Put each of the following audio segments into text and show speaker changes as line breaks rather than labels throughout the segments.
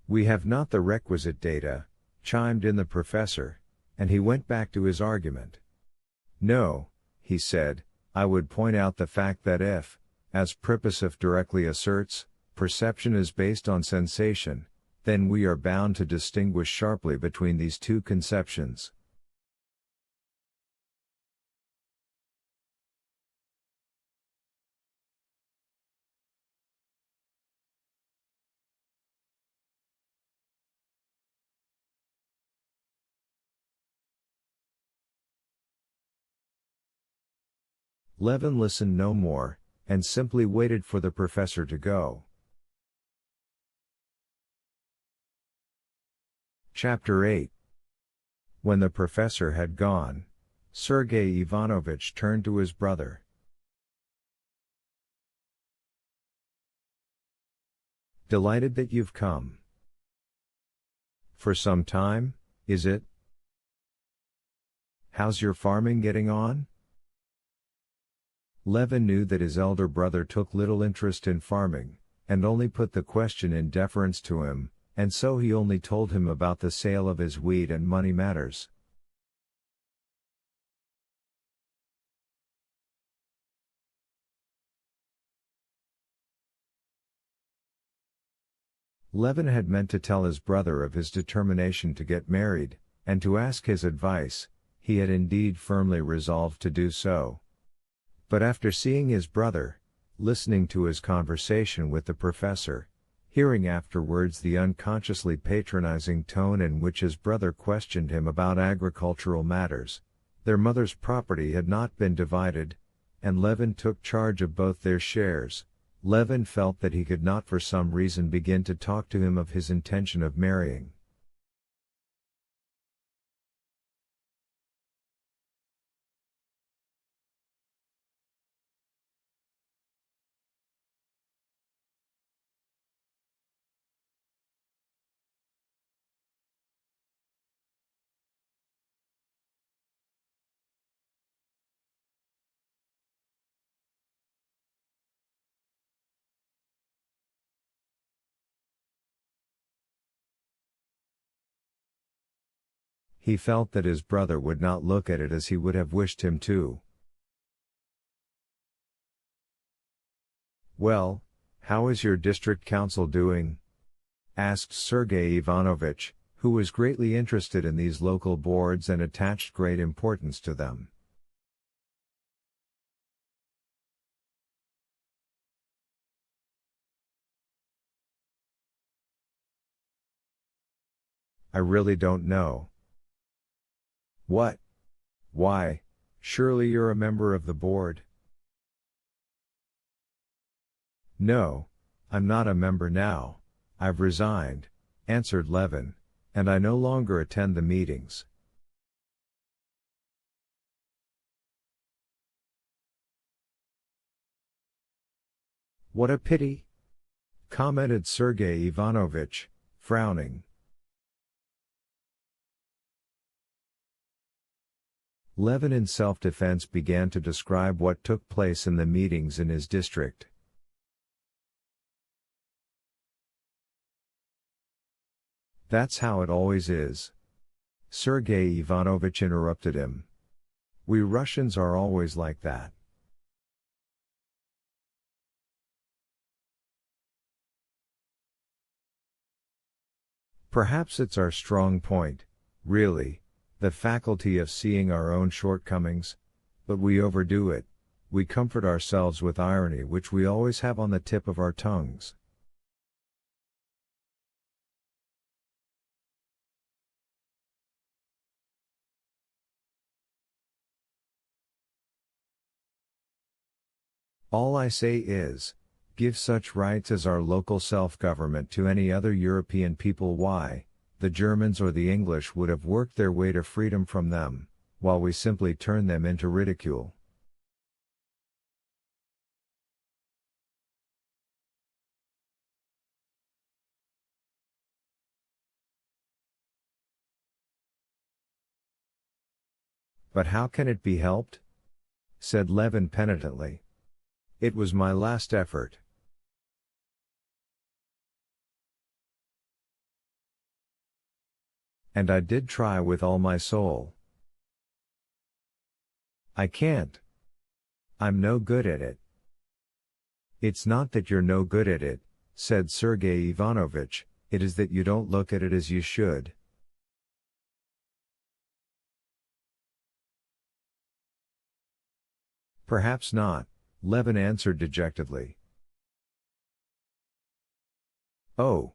We have not the requisite data, chimed in the professor, and he went back to his argument. No, he said, I would point out the fact that if, as Pripasov directly asserts, perception is based on sensation, then we are bound to distinguish sharply between these two conceptions. Levin listened no more, and simply waited for the professor to go. Chapter 8. When the professor had gone, Sergei Ivanovich turned to his brother. Delighted that you've come. For some time, is it? How's your farming getting on? Levin knew that his elder brother took little interest in farming, and only put the question in deference to him, and so he only told him about the sale of his wheat and money matters. Levin had meant to tell his brother of his determination to get married, and to ask his advice. He had indeed firmly resolved to do so. But after seeing his brother, listening to his conversation with the professor, hearing afterwards the unconsciously patronizing tone in which his brother questioned him about agricultural matters, their mother's property had not been divided, and Levin took charge of both their shares, Levin felt that he could not for some reason begin to talk to him of his intention of marrying. He felt that his brother would not look at it as he would have wished him to. Well, how is your district council doing? Asked Sergei Ivanovich, who was greatly interested in these local boards and attached great importance to them. I really don't know. What? Why, surely you're a member of the board? No, I'm not a member now, I've resigned, answered Levin, and I no longer attend the meetings. What a pity, commented Sergei Ivanovich, frowning. Levin in self-defense began to describe what took place in the meetings in his district. That's how it always is. Sergei Ivanovich interrupted him. We Russians are always like that. Perhaps it's our strong point, really, the faculty of seeing our own shortcomings, but we overdo it, we comfort ourselves with irony which we always have on the tip of our tongues. All I say is, give such rights as our local self-government to any other European people, why, the Germans or the English would have worked their way to freedom from them, while we simply turn them into ridicule. But how can it be helped? Said Levin penitently. It was my last effort. And I did try with all my soul. I can't. I'm no good at it. It's not that you're no good at it, said Sergei Ivanovich, it is that you don't look at it as you should. Perhaps not, Levin answered dejectedly. Oh.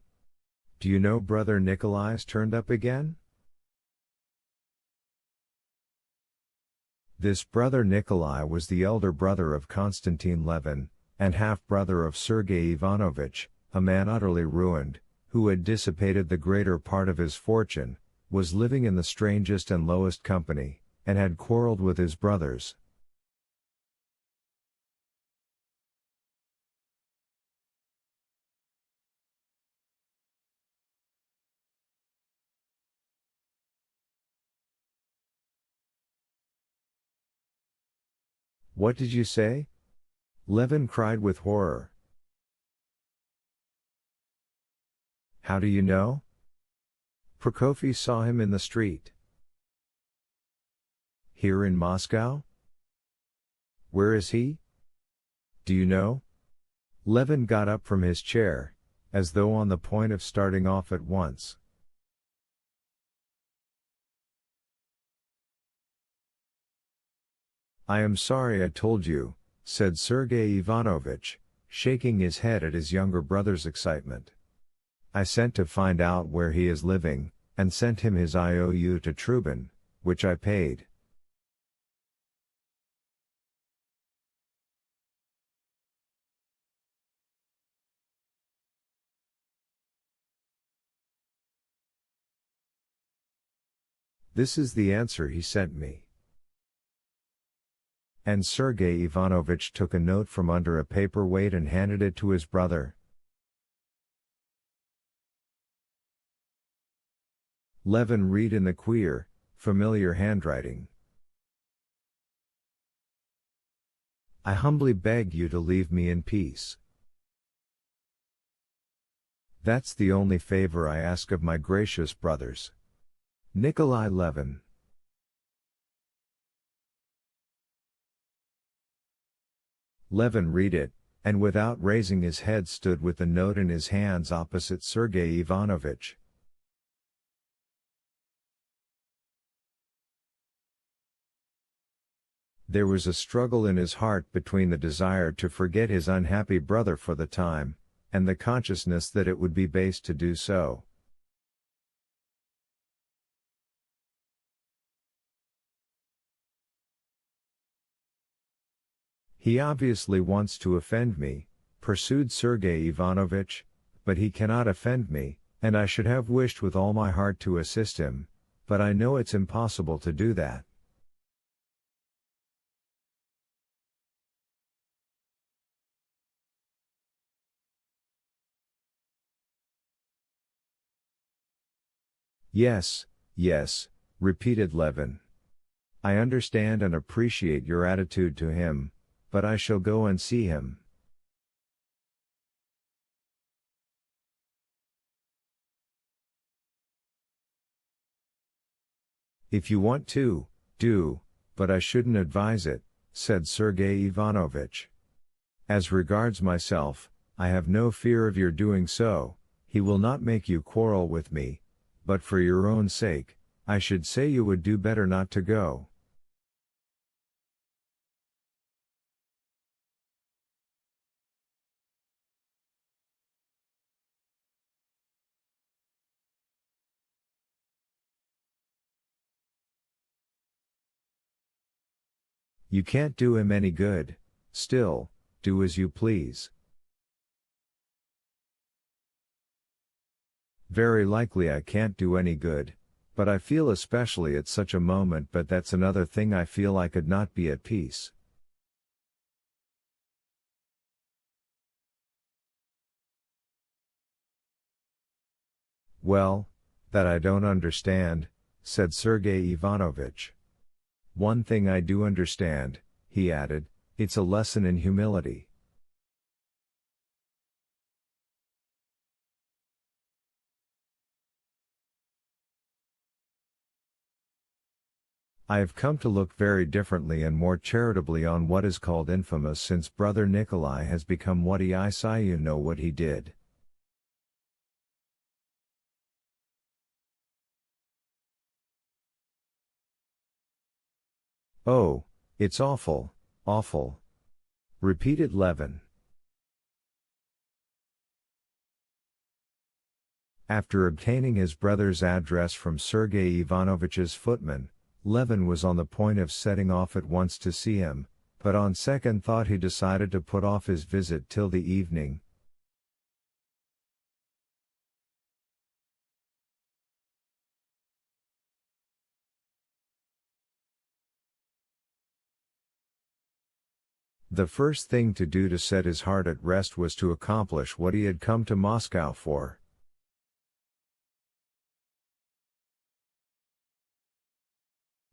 Do you know brother Nikolai's turned up again? This brother Nikolai was the elder brother of Konstantin Levin, and half-brother of Sergei Ivanovich, a man utterly ruined, who had dissipated the greater part of his fortune, was living in the strangest and lowest company, and had quarreled with his brothers. What did you say? Levin cried with horror. How do you know? Prokofy saw him in the street. Here in Moscow? Where is he? Do you know? Levin got up from his chair, as though on the point of starting off at once. I am sorry I told you, said Sergei Ivanovich, shaking his head at his younger brother's excitement. I sent to find out where he is living, and sent him his IOU to Trubin, which I paid. This is the answer he sent me. And Sergei Ivanovich took a note from under a paperweight and handed it to his brother. Levin read in the queer, familiar handwriting. I humbly beg you to leave me in peace. That's the only favor I ask of my gracious brothers. Nikolai Levin. Levin read it, and without raising his head stood with the note in his hands opposite Sergei Ivanovich. There was a struggle in his heart between the desire to forget his unhappy brother for the time, and the consciousness that it would be base to do so. He obviously wants to offend me, pursued Sergei Ivanovich, but he cannot offend me, and I should have wished with all my heart to assist him, but I know it's impossible to do that. Yes, yes, repeated Levin. I understand and appreciate your attitude to him, but I shall go and see him. If you want to, do, but I shouldn't advise it, said Sergei Ivanovich. As regards myself, I have no fear of your doing so, he will not make you quarrel with me, but for your own sake, I should say you would do better not to go. You can't do him any good, still, do as you please. Very likely I can't do any good, but I feel especially at such a moment, but that's another thing, I feel I could not be at peace. Well, that I don't understand, said Sergei Ivanovich. One thing I do understand, he added, it's a lesson in humility. I have come to look very differently and more charitably on what is called infamous since brother Nikolai has become what I saw you know what he did. Oh, it's awful, awful, repeated Levin. After obtaining his brother's address from Sergei Ivanovitch's footman, Levin was on the point of setting off at once to see him, but on second thought he decided to put off his visit till the evening. The first thing to do to set his heart at rest was to accomplish what he had come to Moscow for.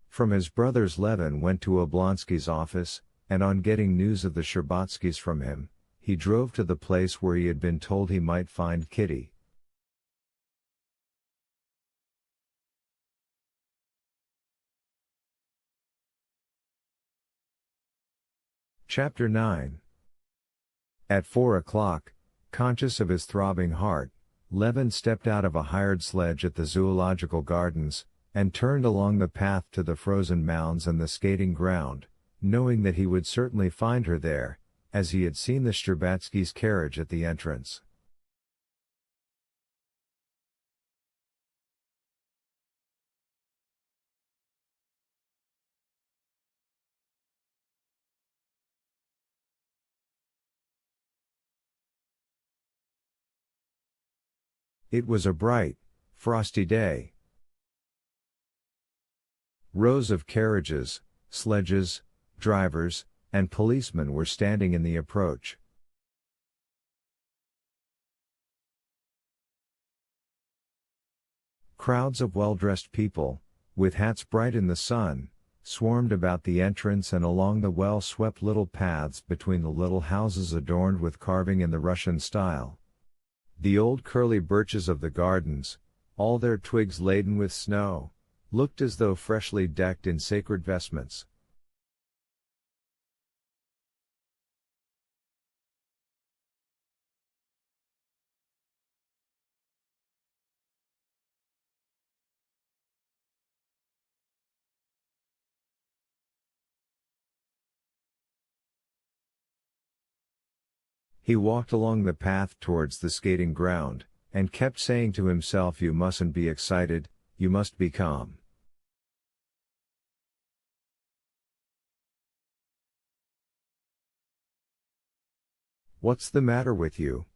From his brothers Levin went to Oblonsky's office, and on getting news of the Sherbatskys from him, he drove to the place where he had been told he might find Kitty. Chapter 9. At 4 o'clock, conscious of his throbbing heart, Levin stepped out of a hired sledge at the zoological gardens, and turned along the path to the frozen mounds and the skating ground, knowing that he would certainly find her there, as he had seen the Sherbatskys' carriage at the entrance. It was a bright, frosty day. Rows of carriages, sledges, drivers, and policemen were standing in the approach. Crowds of well-dressed people, with hats bright in the sun, swarmed about the entrance and along the well-swept little paths between the little houses adorned with carving in the Russian style. The old curly birches of the gardens, all their twigs laden with snow, looked as though freshly decked in sacred vestments. He walked along the path towards the skating ground, and kept saying to himself, "You mustn't be excited, you must be calm." "What's the matter with you?"